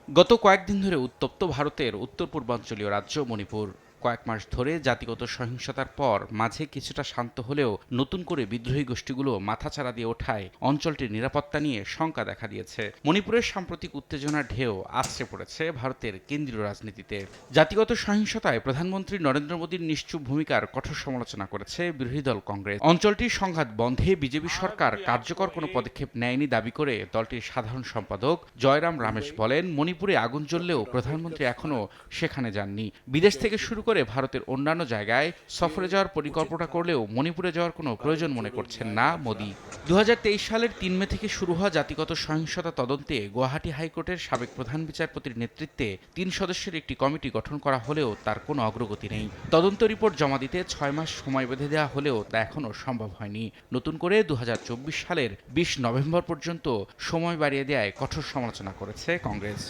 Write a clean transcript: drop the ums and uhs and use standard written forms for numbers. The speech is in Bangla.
গত কয়েকদিন ধরে উত্তপ্ত ভারতের উত্তর পূর্বাঞ্চলীয় রাজ্য মণিপুর। কয়েক মাস ধরে জাতিগত সহিংসতার পর মাঝে কিছুটা শান্ত হলেও নতুন করে বিদ্রোহী গোষ্ঠীগুলো মাথাচাড়া দিয়ে ওঠায় অঞ্চলটির নিরাপত্তা নিয়ে শঙ্কা দেখা দিয়েছে। মণিপুরের সাম্প্রতিক উত্তেজনার ঢেউ আছড়ে পড়েছে ভারতের কেন্দ্রীয় রাজনীতিতে। জাতিগত সহিংসতায় প্রধানমন্ত্রী নরেন্দ্র মোদীর নিশ্চুপ ভূমিকার কঠোর সমালোচনা করেছে বিরোধী দল কংগ্রেস। অঞ্চলটির সংঘাত বন্ধে বিজেপি সরকার কার্যকর কোনো পদক্ষেপ নেয়নি দাবি করে দলটির সাধারণ সম্পাদক জয়রাম রামেশ বলেন, মণিপুরে আগুন জ্বললেও প্রধানমন্ত্রী এখনও সেখানে যাননি। বিদেশ থেকে শুরু করে ভারতের অন্যান্য জায়গায় সফরে যাওয়ার পরিকল্পনা করলেও মণিপুরে যাওয়ার কোনো প্রয়োজন মনে করছেন না মোদী। ২০২৩ সালের ৩ মে থেকে শুরু হওয়া জাতিগত সহিংসতা তদন্তে গুয়াহাটি হাইকোর্টের সাবেক প্রধান বিচারপতির নেতৃত্বে ৩ সদস্যের একটি কমিটি গঠন করা হলেও তার কোনো অগ্রগতি নেই। তদন্ত রিপোর্ট জমা দিতে ৬ মাস সময় বেঁধে দেওয়া হলেও তা এখনও সম্ভব হয়নি। নতুন করে ২০২৪ সালের ২০ নভেম্বর পর্যন্ত সময় বাড়িয়ে দেওয়ায় কঠোর সমালোচনা করেছে কংগ্রেস।